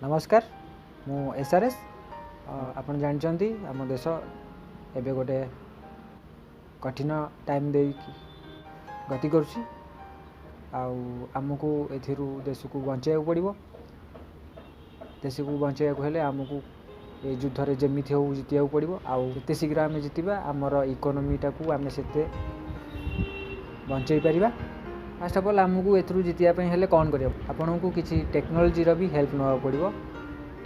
नमस्कार मु एसआरएस आपण जानते आम देश एबे गोटे कठिन टाइम दे गति करुच्ची आमको एथिरू देश को बचाइया पड़ो। देश को बचाइया हेले आमको ये युद्ध रे जमी हो जीतिया पड़ो। आते शीघ्र आम जीतवा आमर इकोनोमीटा को आम से बचाई पार। फास्ट अफ अल आमको एथरू जीतियापी हेले कौन कर आपन को किसी टेक्नोलोजी भी हेल्प ना पड़ो।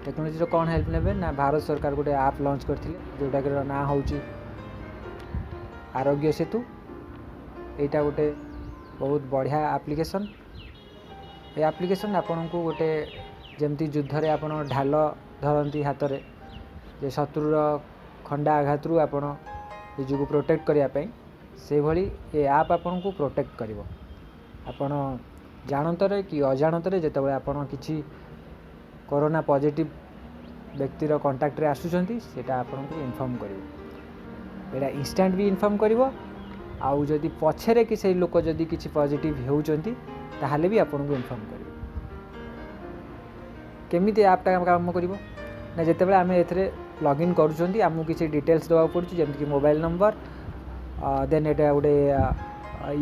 टेक्नोलोजी कौन हेल्प ने ना भारत सरकार गोटे आप लॉन्च करथिले जोटा के ना हूँ आरोग्य सेतु। यहाँ गोटे बहुत बढ़िया एप्लिकेशन। ये एप्लिकेशन आपन को गोटे जमती युद्ध रे आपन ढाल धरती हाथ में जे शत्रुर खंडा आघात रु आपन निजको प्रोटेक्ट करने से भली ये आप आपन को प्रोटेक्ट करिवो। आपण जानतरे कि अजाणतरे जितेबाला आपण किसी कोरोना पॉजिटिव व्यक्तिर कांटेक्ट रे आसुचंती सेटा आपन को इन्फॉर्म करिवो। एटा इंस्टेंट भी इन्फॉर्म करिवो। आउ जदि पछरे कि से लोक जदि किसी पॉजिटिव होउचंती ताहाले भी आपन को इन्फॉर्म करिवो। केमिति ऐपटा काम करिवो ना जितेबाला आमे एथरे लॉगिन करूचंती आमु किसी डिटेल्स देवा पड़ुची जेमति कि मोबाइल नंबर देन एटा गोटे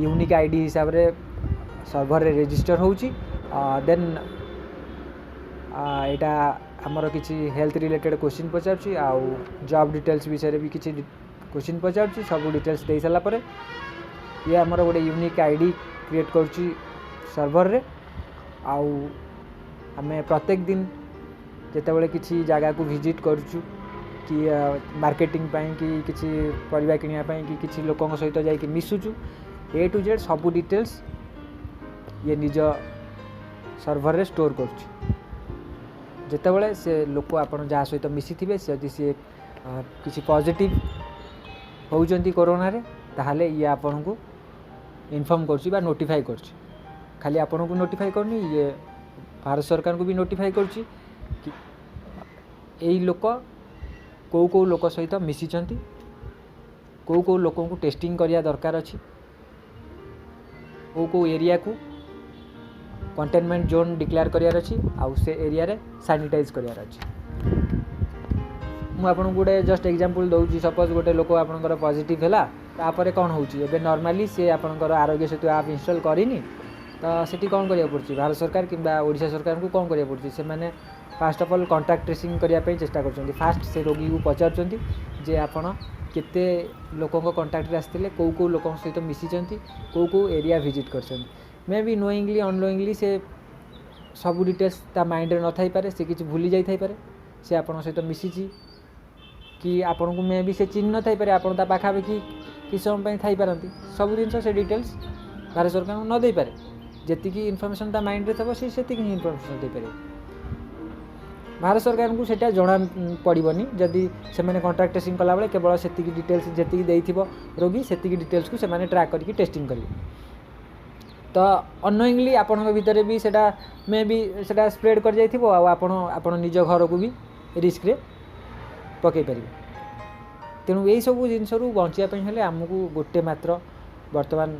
यूनिक आईडी हिसाब रे सर्वर रे रजिस्टर होउची। देन एटा आमर किसी हेल्थ रिलेटेड क्वेश्चन पचारुची आउ जॉब डिटेल्स विषय भी किसी क्वेश्चन पचारुची। सब डिटेल्स दे सारा पर ये आमर गोटे यूनिक आईडी क्रिएट करुची सर्वर रे। आउ आमे प्रत्येक दिन जेतेबेले किसी जगह को विजिट करूचु कि मार्केटिंग पाई कि किसी परिवा किनिया पाई कि किसी लोकों सहित जाई कि मिसुचु ए टू जेड सब डिटेल्स ये निज सर्वर रे स्टोर करुची। जेतेबेले से लोक आपन जहाँ सहित मिसी थिबे से यदि से किसी पॉजिटिव होउचंती कोरोना रे ताहाले ये आपन को इन्फॉर्म करची बा नोटिफाई करची। खाली आपन को नोटिफाई करनी ये भारत सरकार को भी नोटिफाई करची कि एई लोक को लोक सहित मिसीचंती को लोकों को टेस्टिंग करिया दरकार अछि को एरिया को कंटेनमेंट जोन डिक्लेयर करियार अछि आउ से एरिया रे सैनिटाइज करियार अछि। मु आपन गोटे जस्ट एग्जांपल दउची सपोज गोटे लोक आपनकर पॉजिटिव हैला तापरे कोन होउची एबे नॉर्मली से आपनकर आरोग्य सेतु ऐप इंस्टॉल करिनी तो सेठी कोन करिया पड़ची भारत सरकार किंबा ओडिशा सरकार को कोन करिया पड़ची से माने fast of all contact tracing करिया पे चेष्टा करछंती। फास्ट से रोगी को पचारछंती जे आपन केते लोकों को कांटेक्ट रे आस्थिले को लोकों सहित मिसीचंती को एरिया विजिट करछंती। मे बी नोइंगली अननोइंगली से सब डिटेल्स ता माइंड रे न थाई पारे से किछि भूली जाई थाई पारे से आपन सहित मिसीची कि आपन को मे बी से चिन्ह न थाई पारे आपन ता पाखा कि किछ समय पई थाई पारंती सब दिन से डिटेल्स भारत सरकार न दे पारे जेति की इन्फॉर्मेशन ता माइंड रे थबो से सेति की इन्फॉर्मेशन दे पारे। भारत सरकार को सेटा जणा पड़िबनी जदि से माने कांटेक्ट ट्रेसिंग कला बेले केवल सेति की डिटेल्स जेति देइथिबो रोगी सेति की डिटेल्स को से माने ट्रैक करके टेस्टिंग करिवे। तो अननोइंगली आपन भीतर भी सेटा मे भी सेटा स्प्रेड कर जाइथिबो आ आपन निज घर को भी रिस्क रे पकई पारिबे। तेणु यही सब जिनस बचाई हेले आमको गोटे मात्र वर्तमान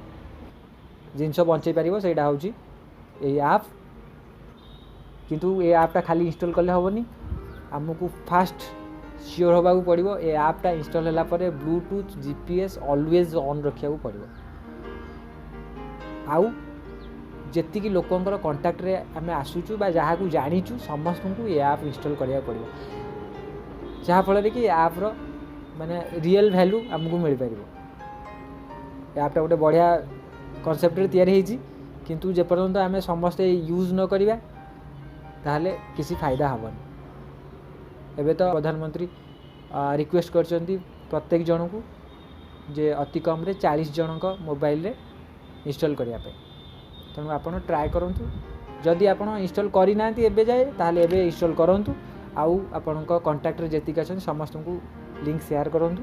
जिनस बचाई पार से हूँ ये आप। किंतु ये आपटा खाली इंस्टॉल कले हेनी आमको फास्ट सियोर होगा पड़ो ये आपटा इंस्टॉल होला परे ब्लूटूथ जीपीएस ऑलवेज ऑन रखा पड़ो। आउ जेतिकी लोकंकर कांटेक्ट रे आमे आसुचु बा जहाँ को जानीचु समस्त को ये आप इंस्टॉल करिया पड़ो जहाँ फल कि आप रो माने रियल वैल्यू आमको मिल पार। ऐपटा गोटे बढ़िया कॉन्सेप्ट रे तैयारी होईची किंतु जेपर्यंत आमे समस्ते यूज न करिबा ताहले किसी फायदा हबनी। एबे तो प्रधानमंत्री रिक्वेस्ट करचंती प्रत्येक जन को जे अति कम रे 40 जन का मोबाइल रे इंस्टॉल करिया पे। तेणु आपन ट्राए करंतु जदि आपन इंस्टॉल करि नांती एबे जाए ताहले एबे इंस्टॉल करंतु आउ आपन को कांटेक्ट रे जेतिक अछन समस्त को लिंक शेयर करंतु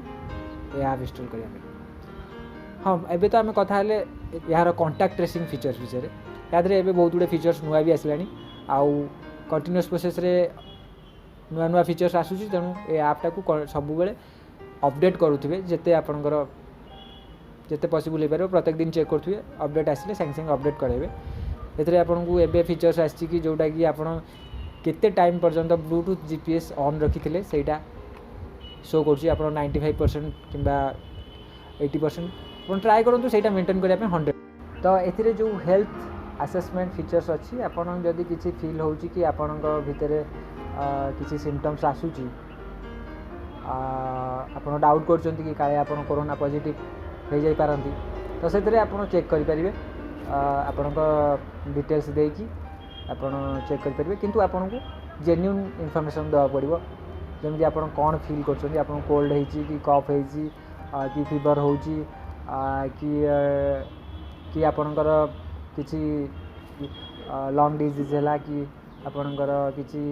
ए ऐप इंस्टॉल करिया पे। हाँ एबे तो आमे कथा हले यार कांटेक्ट ट्रेसिंग फीचर्स विषय याद रे एबे बहुत गुडे फीचर्स नुआ भी आसलानी आउ कंटिन्यूअस प्रोसेस रे नुआ नुआ फीचर्स आसुची। तेणु ए ऐपटा को सब बेले अपडेट करूथिबे जेते आपनकर जिते पॉसिबल हो पारे प्रत्येक दिन चेक करुवे अपडेट आसिले सागे सागे अपडेट करेंगे। एथे आपन को एबे फीचर्स आछि कि जोटा कि आपन केते टाइम पर्यंत ब्लूटूथ जीपीएस ऑन रखी सेटा शो कर 95% कि 80% आप ट्राए करूँ से मेंटेन करने 100 तो ए जो हेल्थ असेसमेंट फीचर्स अच्छी आपन जदि किसी फील हो कि आपण भितर किसी सिम्पटम्स आसूची आप डाउट कर कि काले आप कोरोना पॉजिटिव हो जाई पारंती तो से आप चेक करेंगे आपण डिटेल्स देकी आप चेक करेंगे किंतु आपन को जेन्युइन इनफॉरमेशन देवा पड़ो जमी आप कौन फील कर कोल्ड हो कफ हो कि फीवर हो कि आपणकर किसी लंग डिजीज है कि आपणकर किसी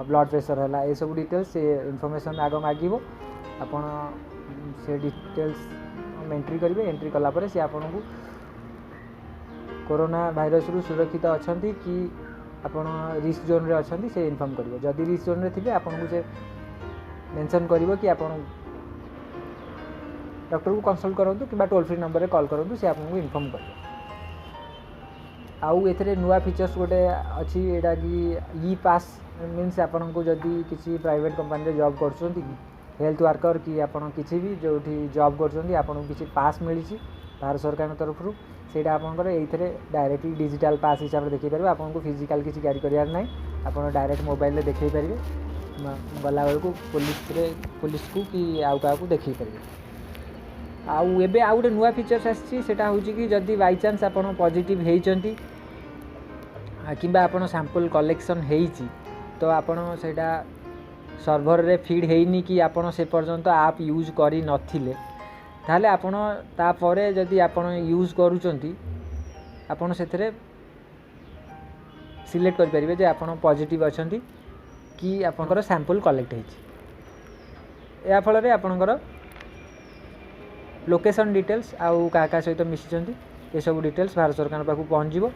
ब्लड प्रेशर है ये सब डिटेल्स से इनफॉरमेशन आग मागे आपन से डिटेल्स एंट्री करेंगे एंट्री कलापर सी आपन को कोरोना भाइरस रु सुरक्षित अच्छा कि आपन रिस्क जोन रे अच्छा से इनफॉर्म करेंगे जदि रिस्क जोन रे थे आपन को से मेंशन करिवो कि आपन डॉक्टर को कंसल्ट करूँ कि टोल फ्री नंबर कॉल करूँ से आपको इनफॉर्म कर आउ ए नुआ फीचर्स गोटे अच्छी एटा कि ई पास मीन्स आपन को जदि किसी प्राइवेट कंपनी जॉब कर हेल्थ वर्कर कि आपन किसी भी जो जॉब कर आपन किसी पास मिली भारत सरकार तरफ से आपंकर ये डायरेक्टली डिजिटल पास हिसाब से देखी पारे आपको फिजिकाल किसी क्यारी करार ना आप डायरेक्ट मोबाइल देखे पारे गला बेलू पुलिस को कि आउ क्या देखे पारे आउ एबे आउ गोटे नुआ फीचर्स आसटा हूँ कि जदि बाई चान्स आप पॉजिटिव होती कि आपन सैंपल कलेक्शन होती तो आपन सेटा सर्भर रे फीड होनी कि आपन से पर्यंत आप यूज करी नथिले ताहले आपन तापरे जदि आपन यूज करूचंती आपन सेथरे सिलेक्ट कर परिबे जे आपन पॉजिटिव अछंती कि आपनकर सैंपल कलेक्ट होइछि या फल रे आपनकर लोकेशन डिटेल्स आउ क्या सहित मिशिचंती ये सब डिटेल्स भारत सरकार पाखु पहुँच जीवो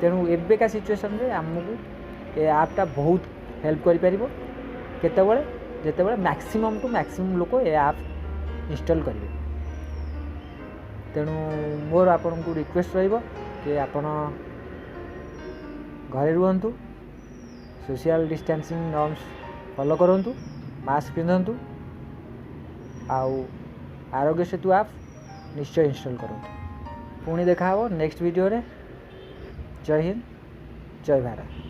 तेणु एबेका सिचुएशन रे आमको ये ऐपटा बहुत हेल्प करि परिबो केतेबेले जेतेबेले मैक्सिमम टू मैक्सिमम लोक ये ऐप इंस्टॉल करेंगे तेणु मोर आपन को रिक्वेस्ट रहिबो कि आपन घरे रुहंतु सोशल डिस्टेंसिंग नॉर्म्स फॉलो करंतु मास्क पिंधंतु आउ आरोग्य सेतु ऐप निश्चय इंस्टॉल करंतु पुणी देखा हो नेक्स्ट वीडियो रे जय हिंद जय भारत।